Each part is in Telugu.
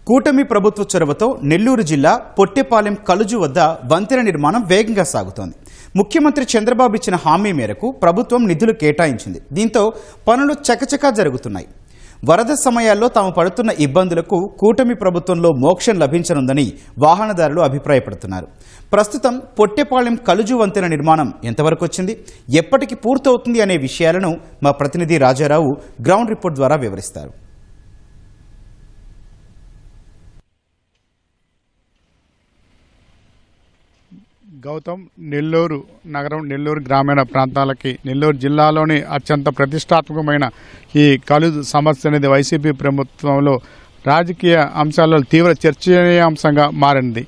కూటమి ప్రభుత్వ చొరవతో నెల్లూరు జిల్లా పొట్టెపాలెం కలుజు వద్ద వంతెన నిర్మాణం వేగంగా సాగుతోంది. ముఖ్యమంత్రి చంద్రబాబు ఇచ్చిన హామీ మేరకు ప్రభుత్వం నిధులు కేటాయించింది. దీంతో పనులు చకచకా జరుగుతున్నాయి. వరద సమయాల్లో తాము పడుతున్న ఇబ్బందులకు కూటమి ప్రభుత్వంలో మోక్షం లభించనుందని వాహనదారులు అభిప్రాయపడుతున్నారు. ప్రస్తుతం పొట్టెపాలెం కలుజు వంతెన నిర్మాణం ఎంతవరకు వచ్చింది, ఎప్పటికి పూర్తవుతుంది అనే విషయాలను మా ప్రతినిధి రాజారావు గ్రౌండ్ రిపోర్ట్ ద్వారా వివరిస్తారు. గౌతమ్, నెల్లూరు నగరం, నెల్లూరు గ్రామీణ ప్రాంతాలకి, నెల్లూరు జిల్లాలోని అత్యంత ప్రతిష్టాత్మకమైన ఈ కలుజు సమస్య అనేది వైసీపీ ప్రభుత్వంలో రాజకీయ అంశాల్లో తీవ్ర చర్చనీయాంశంగా మారింది.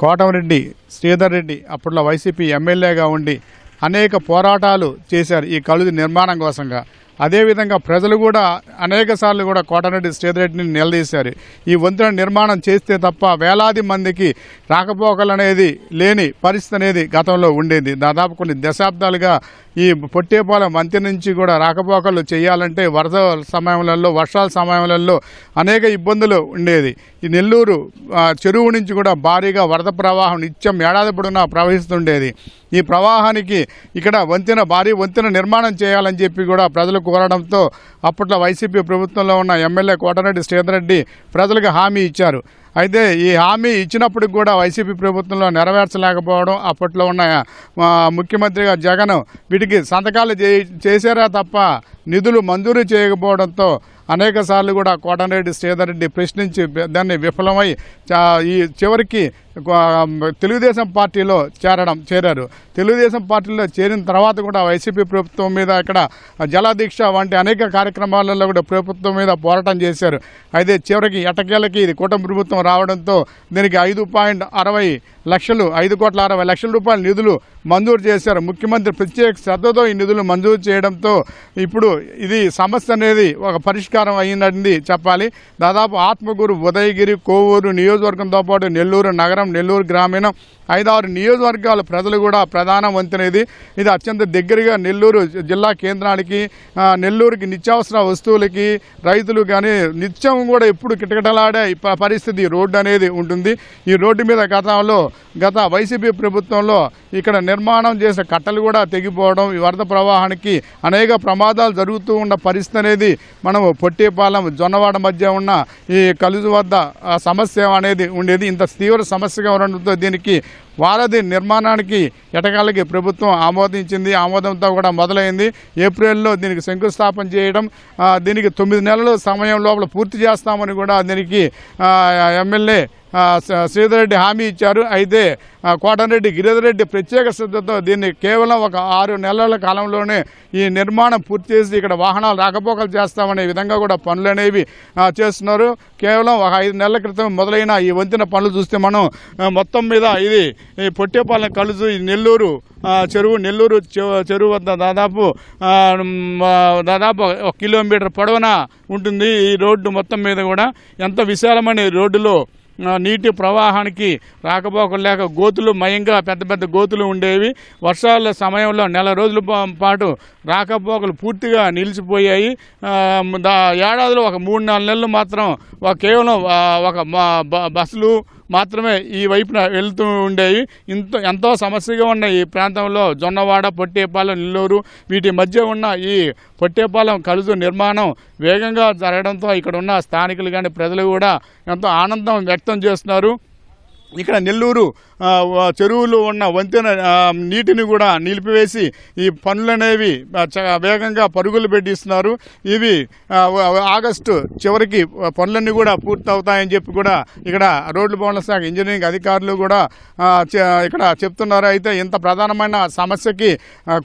కోటమిరెడ్డి శ్రీధర్ రెడ్డి అప్పట్లో వైసీపీ ఎమ్మెల్యేగా ఉండి అనేక పోరాటాలు చేశారు ఈ కలుజు నిర్మాణం కోసంగా. అదేవిధంగా ప్రజలు కూడా అనేక సార్లు కూడా కోటమిరెడ్డి శ్రీధర్ రెడ్డిని నిలదీశారు. ఈ వంతెన నిర్మాణం చేస్తే తప్ప వేలాది మందికి రాకపోకలు అనేది లేని పరిస్థితి అనేది గతంలో ఉండేది. దాదాపు కొన్ని దశాబ్దాలుగా ఈ పొట్టేపాలెం వంతెన నుంచి కూడా రాకపోకలు చేయాలంటే వరద సమయంలో, వర్షాల సమయంలో అనేక ఇబ్బందులు ఉండేది. ఈ నెల్లూరు చెరువు నుంచి కూడా భారీగా వరద ప్రవాహం నిత్యం ఏడాది పొడవునా ప్రవహిస్తుండేది. ఈ ప్రవాహానికి ఇక్కడ భారీ వంతెన నిర్మాణం చేయాలని చెప్పి కూడా ప్రజలు కోరడంతో అప్పట్లో వైసీపీ ప్రభుత్వంలో ఉన్న ఎమ్మెల్యే కోటమిరెడ్డి శ్రీధర్ రెడ్డి ప్రజలకు హామీ ఇచ్చారు. అయితే ఈ హామీ ఇచ్చినప్పటికి కూడా వైసీపీ ప్రభుత్వంలో నెరవేర్చలేకపోవడం, అప్పట్లో ఉన్న ముఖ్యమంత్రిగా జగన్ వీటికి సంతకాలు చేశారా తప్ప నిధులు మంజూరు చేయకపోవడంతో అనేక సార్లు కూడా కోటమిరెడ్డి శ్రీధర్ రెడ్డి ప్రశ్నించి దాన్ని విఫలమై ఈ చివరికి తెలుగుదేశం పార్టీలో చేరారు. తెలుగుదేశం పార్టీలో చేరిన తర్వాత కూడా వైసీపీ ప్రభుత్వం మీద ఇక్కడ జలదీక్ష వంటి అనేక కార్యక్రమాలలో కూడా ప్రభుత్వం మీద పోరాటం చేశారు. అయితే చివరికి ఎటకేలకి ఇది కూటమి ప్రభుత్వం రావడంతో దీనికి 5,60,00,000 రూపాయల నిధులు మంజూరు చేశారు. ముఖ్యమంత్రి ప్రత్యేక శ్రద్ధతో ఈ నిధులు మంజూరు చేయడంతో ఇప్పుడు ఇది సమస్య అనేది ఒక పరిష్కారం అయ్యిందని చెప్పాలి. దాదాపు ఆత్మకూరు, ఉదయగిరి, కోవూరు నియోజకవర్గంతో పాటు నెల్లూరు నగరం, నెల్లూరు గ్రామీణం 5-6 నియోజకవర్గాల ప్రజలు కూడా ప్రధాన వంతెన ఇది అత్యంత దగ్గరగా నెల్లూరు జిల్లా కేంద్రానికి, నెల్లూరుకి నిత్యావసర వస్తువులకి రైతులు కానీ నిత్యం కూడా ఎప్పుడు కిటకిటలాడే పరిస్థితి రోడ్డు అనేది ఉంటుంది. ఈ రోడ్డు మీద గత వైసీపీ ప్రభుత్వంలో ఇక్కడ నిర్మాణం చేసే కట్టలు కూడా తెగిపోవడం, ఈ వరద ప్రవాహానికి అనేక ప్రమాదాలు జరుగుతూ ఉన్న పరిస్థితి అనేది మనం పొట్టేపాలెం, జొన్నవాడ మధ్య ఉన్న ఈ కలుజు వద్ద సమస్య అనేది ఉండేది. ఇంత తీవ్ర సమస్యగా ఉండడంతో దీనికి వారధి నిర్మాణానికి ఎటకాలకి ప్రభుత్వం ఆమోదించింది. ఆమోదంతో కూడా మొదలైంది. ఏప్రిల్లో దీనికి శంకుస్థాపన చేయడం, దీనికి 9 నెలల సమయం లోపల పూర్తి చేస్తామని కూడా దీనికి ఎమ్మెల్యే శ్రీధర్ రెడ్డి హామీ ఇచ్చారు. అయితే కోటమిరెడ్డి గిరిధర్ రెడ్డి ప్రత్యేక శ్రద్ధతో దీన్ని కేవలం ఒక 6 నెలల కాలంలోనే ఈ నిర్మాణం పూర్తి చేసి ఇక్కడ వాహనాలు రాకపోకలు చేస్తామనే విధంగా కూడా పనులు అనేవి చేస్తున్నారు. కేవలం ఒక 5 నెలల క్రితం మొదలైన ఈ వంతెన పనులు చూస్తే మనం మొత్తం మీద ఇది ఈ పొట్టేపాలెం కలుజు, ఈ నెల్లూరు చెరువు వద్ద దాదాపు 1 కిలోమీటర్ పొడవున ఉంటుంది. ఈ రోడ్డు మొత్తం మీద కూడా ఎంత విశాలమైన రోడ్డులో నీటి ప్రవాహానికి రాకపోకలు లేక గోతులు మయంగా పెద్ద గోతులు ఉండేవి. వర్షాల సమయంలో నెల రోజుల పాటు రాకపోకలు పూర్తిగా నిలిచిపోయాయి. ఏడాదిలో ఒక 3-4 నెలలు మాత్రం కేవలం ఒక బస్సులు మాత్రమే ఈ వైపున వెళ్తూ ఉండేవి. ఎంతో సమస్యగా ఉన్న ఈ ప్రాంతంలో జొన్నవాడ, పొట్టేపాలెం, నెల్లూరు వీటి మధ్య ఉన్న ఈ పొట్టేపాలెం కలుజు నిర్మాణం వేగంగా జరగడంతో ఇక్కడ ఉన్న స్థానికులు కానీ ప్రజలు కూడా ఎంతో ఆనందం వ్యక్తం చేస్తున్నారు. ఇక్కడ నెల్లూరు చెరువులు ఉన్న వంతెన నీటిని కూడా నిలిపివేసి ఈ పనులనేవి వేగంగా పరుగులు పెట్టిస్తున్నారు. ఇవి ఆగస్టు చివరికి పనులన్నీ కూడా పూర్తవుతాయని చెప్పి కూడా ఇక్కడ రోడ్లు భవన శాఖ ఇంజనీరింగ్ అధికారులు కూడా ఇక్కడ చెప్తున్నారు. అయితే ఇంత ప్రధానమైన సమస్యకి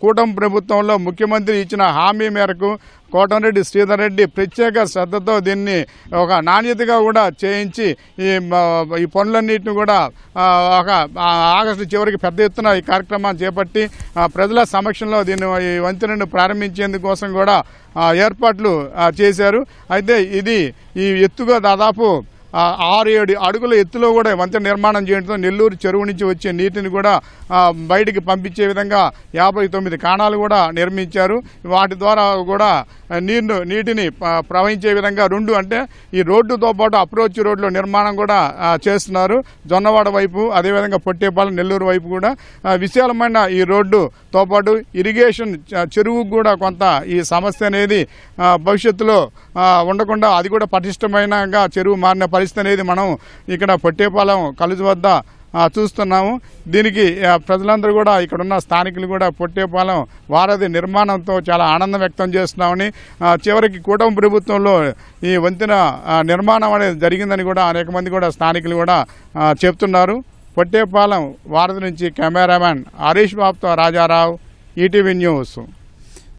కూటమి ప్రభుత్వంలో ముఖ్యమంత్రి ఇచ్చిన హామీ మేరకు కోటమిరెడ్డి శ్రీధర్ రెడ్డి ప్రత్యేక శ్రద్ధతో దీన్ని ఒక నాణ్యతగా కూడా చేయించి ఈ పనులన్నింటినీ కూడా ఒక ఆగస్టు చివరికి పెద్ద ఎత్తున ఈ కార్యక్రమాన్ని చేపట్టి ప్రజల సమక్షంలో దీన్ని ఈ వంతెనను ప్రారంభించేందుకోసం కూడా ఏర్పాట్లు చేశారు. అయితే ఈ ఎత్తుగా దాదాపు 6-7 అడుగుల ఎత్తులో కూడా వంతెన నిర్మాణం చేయడంతో నెల్లూరు చెరువు నుంచి వచ్చే నీటిని కూడా బయటికి పంపించే విధంగా 59 కాణాలు కూడా నిర్మించారు. వాటి ద్వారా కూడా నీటిని ప్రవహించే విధంగా 2 అంటే ఈ రోడ్డుతో పాటు అప్రోచ్ రోడ్లో నిర్మాణం కూడా చేస్తున్నారు. జొన్నవాడ వైపు అదేవిధంగా పొట్టేపాలెం నెల్లూరు వైపు కూడా విశాలమైన ఈ రోడ్డుతో పాటు ఇరిగేషన్ చెరువుకు కూడా కొంత ఈ సమస్య అనేది భవిష్యత్తులో ఉండకుండా అది కూడా పటిష్టమైనగా చెరువు మారిన పరిస్థితి అనేది మనం ఇక్కడ పొట్టేపాలెం కలుజు వద్ద చూస్తున్నాము. దీనికి ప్రజలందరూ కూడా ఇక్కడ ఉన్న స్థానికులు కూడా పొట్టేపాలెం వారధి నిర్మాణంతో చాలా ఆనందం వ్యక్తం చేస్తున్నామని, చివరికి కూటమి ప్రభుత్వంలో ఈ వంతెన నిర్మాణం అనేది జరిగిందని కూడా అనేక మంది కూడా స్థానికులు కూడా చెప్తున్నారు. పొట్టేపాలెం వారధి నుంచి కెమెరామ్యాన్ హరీష్ బాబుతో రాజారావు, ఈటీవీ న్యూస్.